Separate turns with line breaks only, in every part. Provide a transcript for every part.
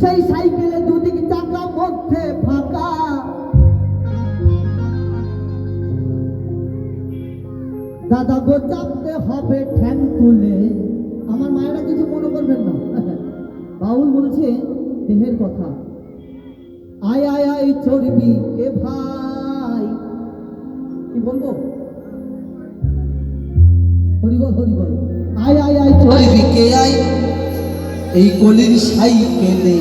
সেই সাইকেলে দুদিক চাকা মধ্যে ফাঁকা, দাদা গো চাপতে হবে ঠ্যাং তুলে। আমার মায়েরা কিছু মনে করবেন না, বাউল বলছে দেহের কথা। আয় আয় আয় চর্বি কে ভাই, কি বলবো, হরিবল হরিবল। আয় আয় আয় চর্বি কে আয়, এই কলির সাইকেলে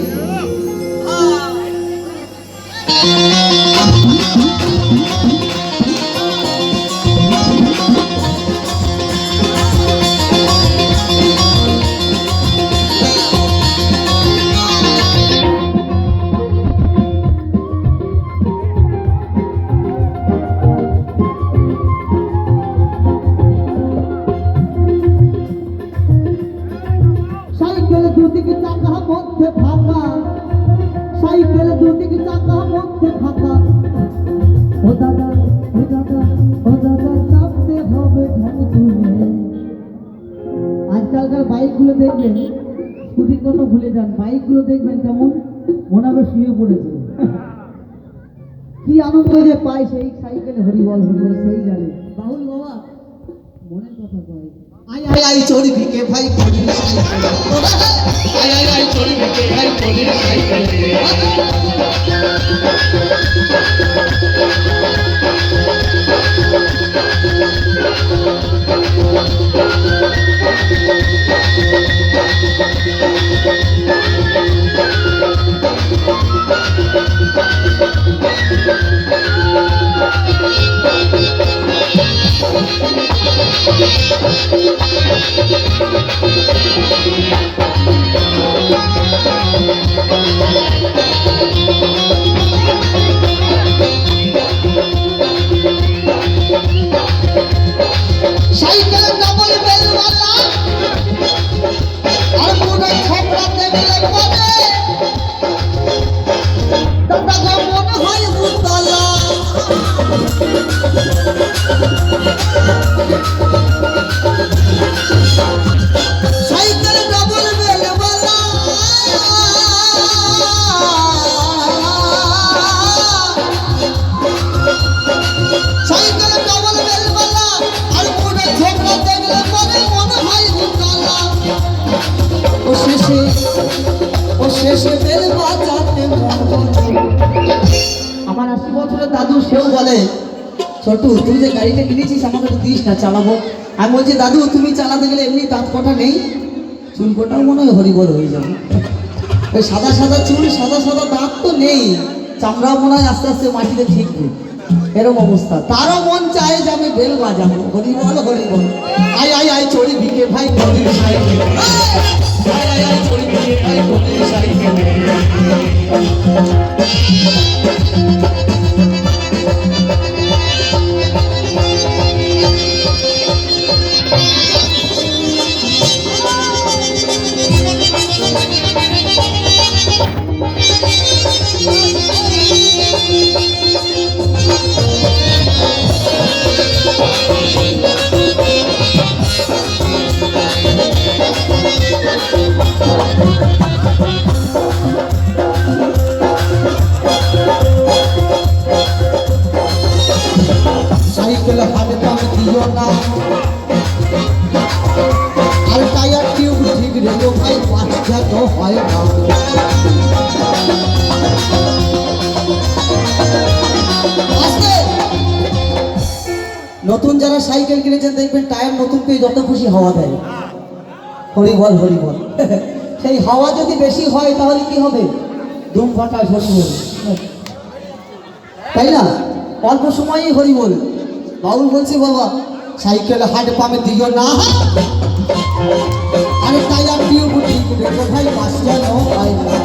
দুদিকে চাকা মধ্যে ফাঁকা, সাইকেল দুদিকে চাকা মধ্যে ফাঁকা। ও দাদা ও দাদা ও দাদা চাপতে হবে ঠ্যাং তুলে। আজকালকার বাইকগুলো দেখবেন, স্কুটির কথা ভুলে যান, বাইকগুলো দেখবেন কেমন মনে হবে শুয়ে পড়েছে। কি আনন্দ যে পায় সেই সাইকেলে, হরিবল হরিবল সেই জানে। বাহুল বাবা মনের কথা কয়। আয় আয় আয় চর্বি কে ভাই কলির সাইকেলে, আয় আয় আয় চর্বি কে ভাই কলির সাইকেলে। সাইকেল ডাবল বেলওয়ালা আর পুরো ছোকরা দেখলে পরে দাদা গো মনে হয় উতলা। সাইকেল ডাবল বেলওয়ালা সাইকেল ডাবল বেলওয়ালা আর পুরো ছোকরা দেখলে পরে মনে হয় উতলা। ও শেষে বেল বাজাতে আমার 80 বছরের দাদু, সেও বলে ছোটু তুই যে গাড়িটা কিনেছিস আমাকে তো দিস না, চালাবো। আমি বলছি দাদু তুমি চালাতে গেলে এমনি দাঁত কটা নেই, চুল কটাও মনে হয় হরিবল হয়ে যাবে। ওই সাদা সাদা চুল সাদা সাদা দাঁত তো নেই, চামড়াও মনে হয় আস্তে আস্তে মাটিতে ঠিকবে, এরকম অবস্থা। তারও মন চায় যে আমি বেল বাজাবো, হরিবল হরিবল। আয় আয় আয় চড়ি ভিকে ভাই কলির সাইকেলে, আয় আয় আয় চড়ি ভিকে ভাই কলির সাইকেলে। সাইকেল হাতে দাম দিও না, আর টায়ার টিউব ঠিক রেখো ভাই, বাচ্চা তো হয় না। নতুন যারা সাইকেল কিনেছেন দেখবেন টায়ার নতুন পেয়ে যত খুশি হাওয়া দেয়, হরিবল হরিবল। সেই হাওয়া যদি বেশি হয় তাহলে কি হবে, ধুম ফাটায় হরিবল, তাই না? অল্প সময়ই হরিবল। বাউল বলছি বাবা সাইকেল হাট পামে দিও না, আরে টায়ার টিউব ঠিক রেখো ভাই, বাচ্চা তো হয় না।